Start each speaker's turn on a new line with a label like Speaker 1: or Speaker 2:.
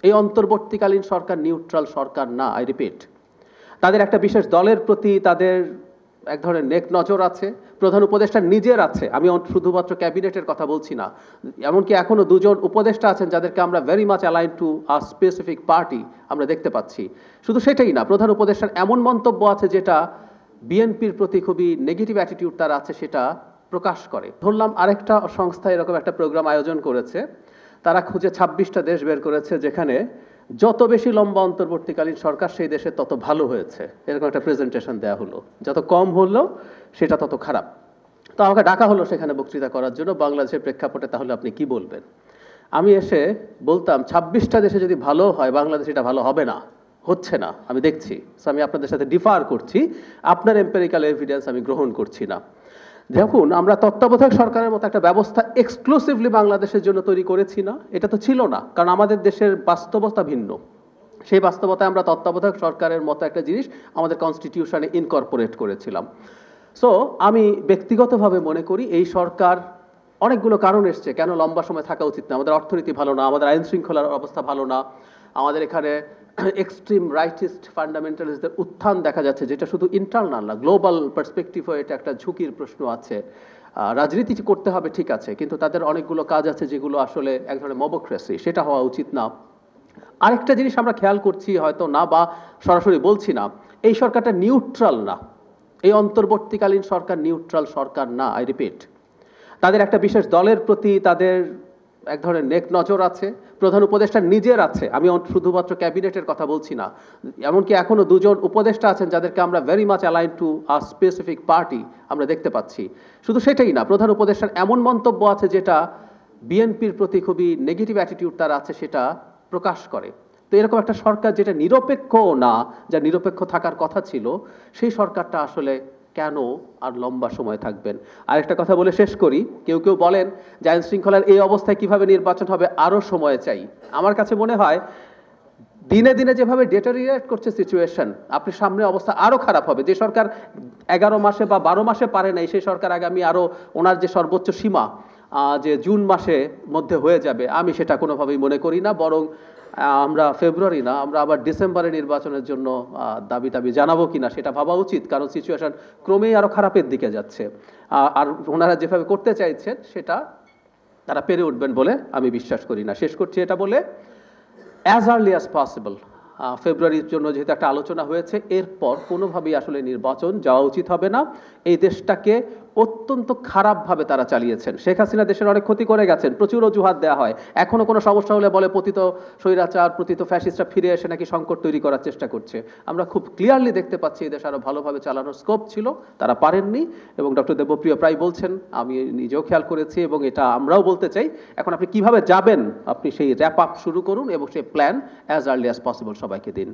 Speaker 1: এই অন্তর্বর্তীকালীন সরকার নিউট্রাল সরকার না, আই রিপিট। তাদের একটা বিশেষ দলের প্রতি তাদের এক ধরনের নেক নজর আছে, প্রধান উপদেষ্টা নিজের আছে। আমি শুধুমাত্র ক্যাবিনেটের কথা বলছি না, এমনকি এখনো দুজন উপদেষ্টা আছেন যাদেরকে আমরা very much align to a specific party আমরা দেখতে পাচ্ছি। শুধু সেটাই না, প্রধান উপদেষ্টার এমন মন্তব্য আছে যেটা বিএনপির প্রতি খুবই নেগেটিভ অ্যাটিটিউড তার আছে, সেটা প্রকাশ করে। ধরলাম আরেকটা সংস্থা এরকম একটা প্রোগ্রাম আয়োজন করেছে, তারা খুঁজে 26টা দেশ বের করেছে যেখানে যত বেশি লম্বা অন্তর্বর্তীকালীন সরকার সেই দেশে তত ভালো হয়েছে, এরকম একটা প্রেজেন্টেশন দেওয়া হলো। যত কম হলো সেটা তত খারাপ। তো আমাকে ডাকা হলো সেখানে বক্তৃতা করার জন্য বাংলাদেশের প্রেক্ষাপটে, তাহলে আপনি কি বলবেন? আমি এসে বলতাম 26টা দেশে যদি ভালো হয় বাংলাদেশ এটা ভালো হবে না, হচ্ছে না, আমি দেখছি। সো আমি আপনাদের সাথে ডিফার করছি, আপনার এম্পেরিক্যাল এভিডেন্স আমি গ্রহণ করছি না। দেখুন, আমরা তত্ত্বাবধায়ক সরকারের মতো একটা ব্যবস্থা এক্সক্লুসিভলি বাংলাদেশের জন্য তৈরি করেছি না, এটা তো ছিল না, কারণ আমাদের দেশের বাস্তবতা ভিন্ন। সেই বাস্তবতায় আমরা তত্ত্বাবধায়ক সরকারের মতো একটা জিনিস আমাদের কনস্টিটিউশনে ইনকর্পোরেট করেছিলাম। সো আমি ব্যক্তিগতভাবে মনে করি এই সরকার অনেকগুলো কারণ এসছে কেন লম্বা সময় থাকা উচিত না। আমাদের অর্থনীতি ভালো না, আমাদের আইন শৃঙ্খলার অবস্থা ভালো না, আমাদের এখানে এক্সট্রিম রাইটিস্ট ফান্ডামেন্টালিস্টদের উত্থান দেখা যাচ্ছে, যেটা শুধু ইন্টারনাল না, গ্লোবাল পার্সপেক্টিভে এটা একটা ঝুঁকির প্রশ্ন আছে। রাজনীতি করতে হবে ঠিক আছে, কিন্তু তাদের অনেকগুলো কাজ আছে যেগুলো আসলে এক ধরনের মবক্রেসি, সেটা হওয়া উচিত না। আরেকটা জিনিস আমরা খেয়াল করছি হয়তো না, বা সরাসরি বলছি না, এই সরকারটা নিউট্রাল না, এই অন্তর্বর্তীকালীন সরকার নিউট্রাল সরকার না, আই রিপিট। তাদের একটা বিশেষ দলের প্রতি তাদের এক ধরনের নেক নজর আছে, প্রধান উপদেষ্টা নিজের আছে। আমি শুধুমাত্র ক্যাবিনেটের কথা বলছি না, এমনকি এখনো দুজন উপদেষ্টা আছেন যাদেরকে আমরা very much align to a specific party আমরা দেখতে পাচ্ছি। শুধু সেটাই না, প্রধান উপদেষ্টার এমন মন্তব্য আছে যেটা বিএনপির প্রতি খুবই নেগেটিভ অ্যাটিটিউড তার আছে, সেটা প্রকাশ করে। তো এরকম একটা সরকার যেটা নিরপেক্ষ না, যা নিরপেক্ষ থাকার কথা ছিল, সেই সরকারটা আসলে কেন আর লম্বা সময় থাকবেন? আরেকটা কথা বলে শেষ করি। কেউ কেউ বলেন যে আইন শৃঙ্খলার এই অবস্থায় কিভাবে নির্বাচন হবে, আরো সময় চাই। আমার কাছে মনে হয় দিনে দিনে যেভাবে ডেটারিয়েট করছে সিচুয়েশন, আপনি সামনে অবস্থা আরো খারাপ হবে। যে সরকার 11 মাসে বা 12 মাসে পারে নাই, সেই সরকার আগামী আরো ওনার যে সর্বোচ্চ সীমা যে জুন মাসে মধ্যে হয়ে যাবে, আমি সেটা কোনোভাবেই মনে করি না। বরং আমরা ফেব্রুয়ারি না, আমরা আবার ডিসেম্বরে নির্বাচনের জন্য দাবি জানাবো কিনা সেটা ভাবা উচিত, কারণ সিচুয়েশন ক্রমেই আরো খারাপের দিকে যাচ্ছে। আর ওনারা যেভাবে করতে চাইছেন সেটা তারা পেরে উঠবেন বলে আমি বিশ্বাস করি না। শেষ করছি এটা বলে, অ্যাজ আর্লি অ্যাজ পসিবল ফেব্রুয়ারির জন্য যেহেতু একটা আলোচনা হয়েছে, এরপর কোনোভাবেই আসলে নির্বাচন যাওয়া উচিত হবে না। এই দেশটাকে অত্যন্ত খারাপভাবে তারা চালিয়েছেন। শেখ হাসিনা দেশের অনেক ক্ষতি করে গেছেন, প্রচুর অজুহাত দেওয়া হয়। এখনো কোনো সমস্যা হলে বলে পতিত স্বৈরাচার, পতিত ফ্যাসিস্টরা ফিরে এসে নাকি সংকট তৈরি করার চেষ্টা করছে। আমরা খুব ক্লিয়ারলি দেখতে পাচ্ছি এই দেশ আরো ভালোভাবে চালানোর স্কোপ ছিল, তারা পারেননি। এবং ডক্টর দেবপ্রিয় প্রায় বলছেন, আমি নিজেও খেয়াল করেছি এবং এটা আমরাও বলতে চাই, এখন আপনি কিভাবে যাবেন, আপনি সেই র্যাপ আপ শুরু করুন এবং সেই plan as early as possible সবাইকে দিন।